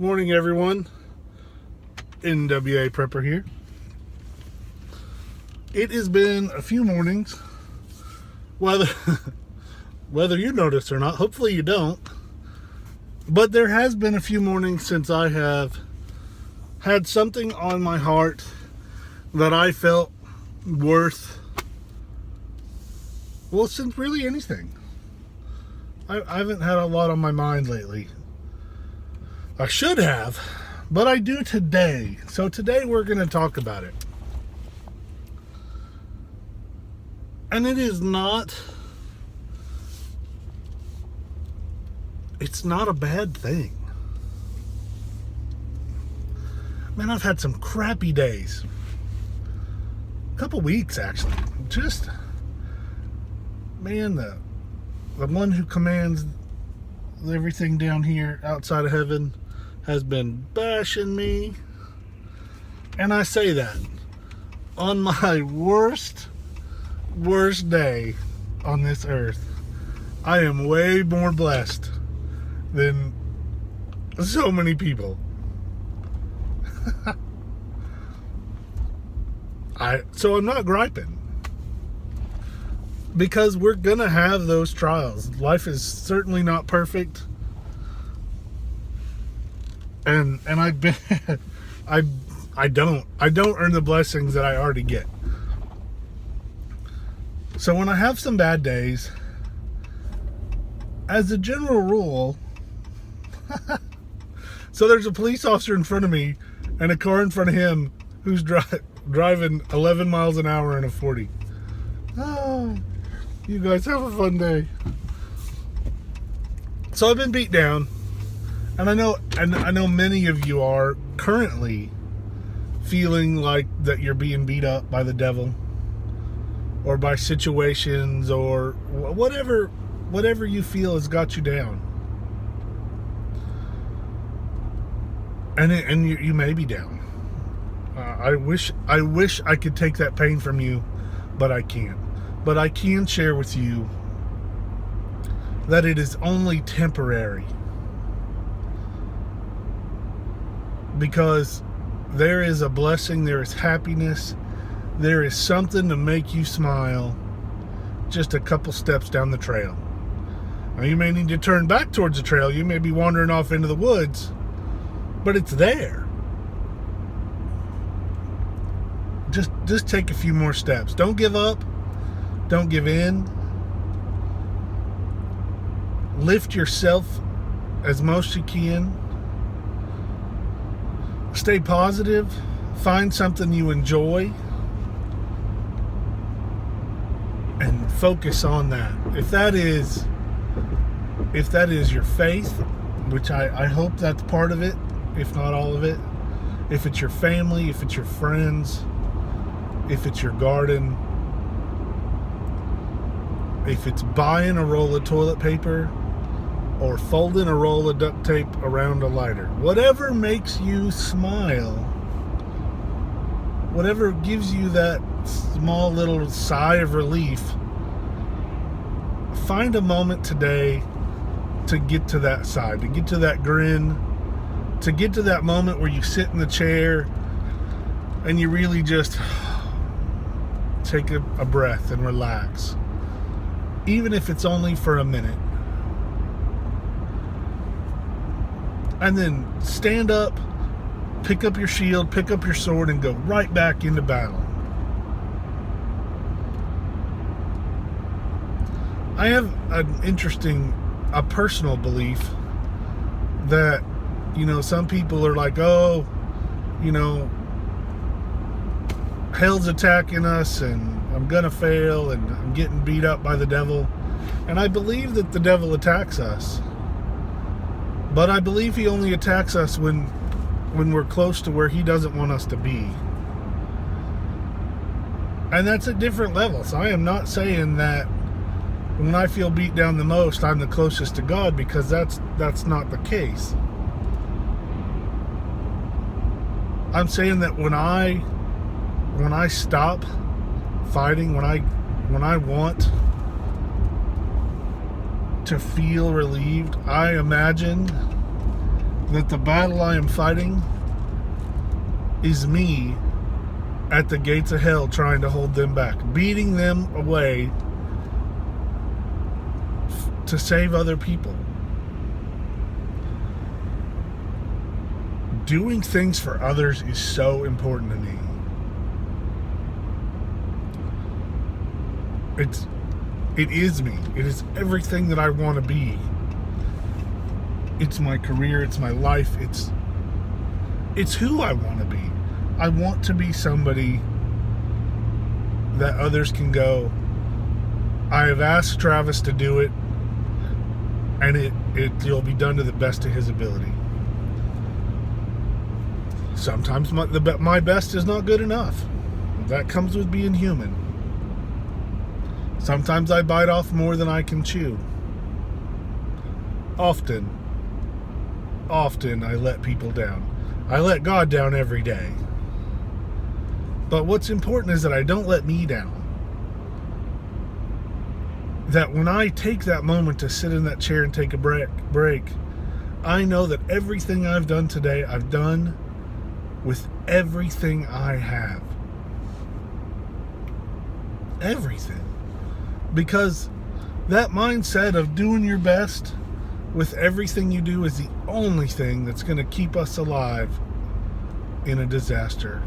Morning, everyone. NWA Prepper here. It has been a few mornings, whether you notice or not. Hopefully you don't. But there has been a few mornings since I have had something on my heart that I felt worth, since really anything. I haven't had a lot on my mind lately. I should have, but I do today. So today we're going to talk about it. And it's not a bad thing. Man, I've had some crappy days. A couple weeks, actually. Just, man, the one who commands everything down here outside of heaven has been bashing me. And I say that on my worst day on this earth. I am way more blessed than so many people. So I'm not griping, because we're gonna have those trials. Life is certainly not perfect, and I've been I don't earn the blessings that I already get. So when I have some bad days, as a general rule, so there's a police officer in front of me and a car in front of him who's driving 11 miles an hour in a 40. Oh, you guys have a fun day. So I've been beat down, and I know many of you are currently feeling like that you're being beat up by the devil, or by situations, or whatever you feel has got you down. And you may be down. I wish I could take that pain from you, but I can't. But I can share with you that it is only temporary, because there is a blessing, there is happiness, there is something to make you smile just a couple steps down the trail. Now, you may need to turn back towards the trail. You may be wandering off into the woods, but it's there. Just take a few more steps. Don't give up. Don't give in. Lift yourself as most you can. Stay positive. Find something you enjoy and focus on that. If that is your faith, which I hope that's part of it, if not all of it. If it's your family, if it's your friends, if it's your garden, if it's buying a roll of toilet paper or folding a roll of duct tape around a lighter, whatever makes you smile, whatever gives you that small little sigh of relief, find a moment today to get to that side, to get to that grin, to get to that moment where you sit in the chair and you really just take a breath and relax, even if it's only for a minute. And then stand up, pick up your shield, pick up your sword, and go right back into battle. I have a personal belief that, some people are like, oh, hell's attacking us and I'm gonna fail and I'm getting beat up by the devil. And I believe that the devil attacks us, but I believe he only attacks us when we're close to where he doesn't want us to be. And that's at different levels. I am not saying that when I feel beat down the most, I'm the closest to God, because that's not the case. I'm saying that when I stop fighting, when I want to feel relieved, I imagine that the battle I am fighting is me at the gates of hell trying to hold them back, beating them away to save other people. Doing things for others is so important to me. It is me. It is everything that I want to be. It's my career, it's my life, it's who I want to be. I want to be somebody that others can go, I have asked Travis to do it, and it'll be done to the best of his ability. Sometimes my best is not good enough. That comes with being human. Sometimes I bite off more than I can chew. Often I let people down. I let God down every day. But what's important is that I don't let me down. That when I take that moment to sit in that chair and take a break, I know that everything I've done today, I've done with everything I have. Everything. Because that mindset of doing your best with everything you do is the only thing that's going to keep us alive in a disaster.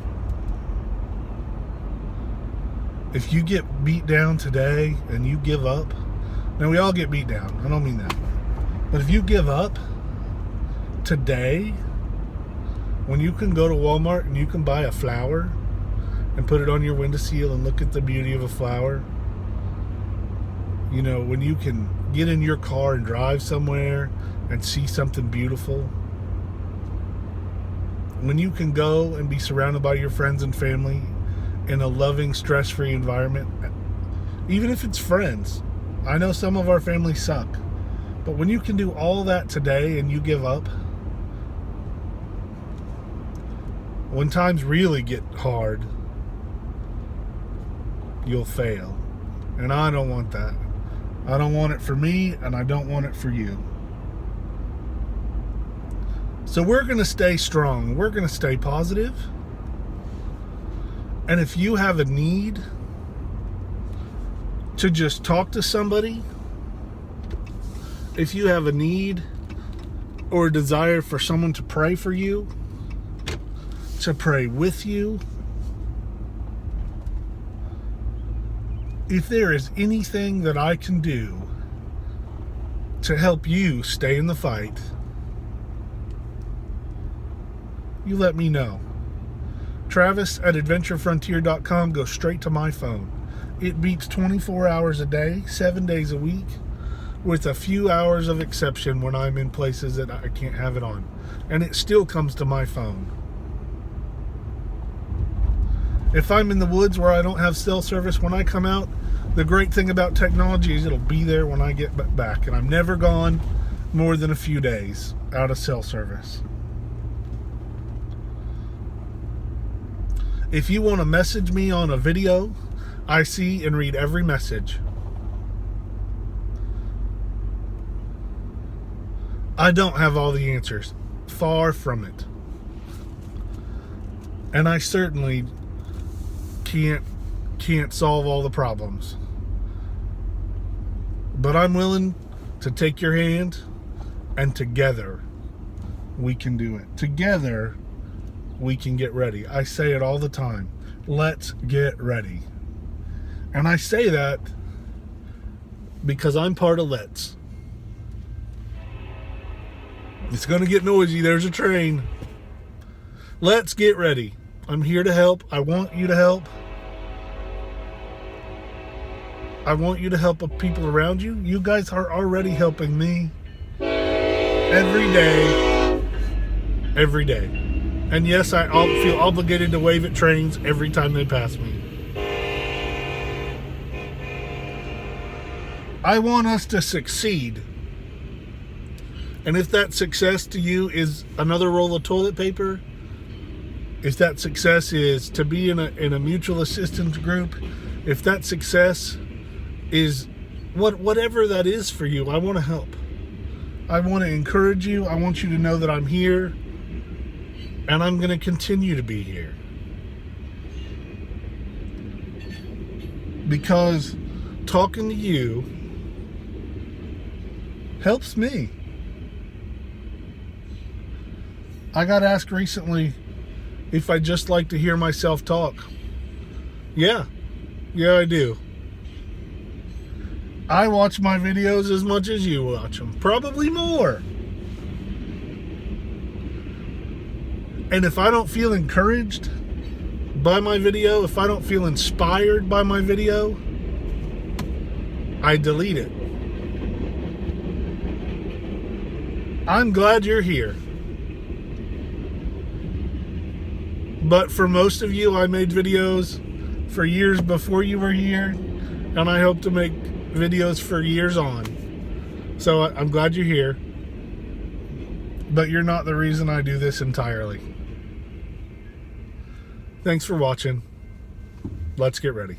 If you get beat down today and you give up, now we all get beat down, I don't mean that, but if you give up today, when you can go to Walmart and you can buy a flower and put it on your windowsill and look at the beauty of a flower, you know, when you can get in your car and drive somewhere and see something beautiful, when you can go and be surrounded by your friends and family in a loving, stress-free environment, even if it's friends. I know some of our families suck, but when you can do all that today and you give up, when times really get hard, you'll fail. And I don't want that. I don't want it for me, and I don't want it for you. So we're going to stay strong. We're going to stay positive. And if you have a need to just talk to somebody, if you have a need or a desire for someone to pray for you, to pray with you, if there is anything that I can do to help you stay in the fight, you let me know. Travis at adventurefrontier.com goes straight to my phone. It beeps 24 hours a day, 7 days a week, with a few hours of exception when I'm in places that I can't have it on. And it still comes to my phone. If I'm in the woods where I don't have cell service, when I come out, the great thing about technology is it'll be there when I get back. And I'm never gone more than a few days out of cell service. If you want to message me on a video, I see and read every message. I don't have all the answers. Far from it. And I certainly can't solve all the problems. But I'm willing to take your hand, and together we can do it. Together we can get ready. I say it all the time. Let's get ready. And I say that because I'm part of Let's. It's going to get noisy. There's a train. Let's get ready. I'm here to help. I want you to help. I want you to help the people around you. You guys are already helping me every day. Every day. And yes, I feel obligated to wave at trains every time they pass me. I want us to succeed. And if that success to you is another roll of toilet paper, if that success is to be in a mutual assistance group, if that success is whatever that is for you, I want to help. I want to encourage you. I want you to know that I'm here, and I'm going to continue to be here. Because talking to you helps me. I got asked recently if I just like to hear myself talk. Yeah, I do. I watch my videos as much as you watch them, probably more. And if I don't feel encouraged by my video, if I don't feel inspired by my video, I delete it. I'm glad you're here. But for most of you, I made videos for years before you were here, and I hope to make videos for years on. So I'm glad you're here, but you're not the reason I do this entirely. Thanks for watching. Let's get ready.